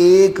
1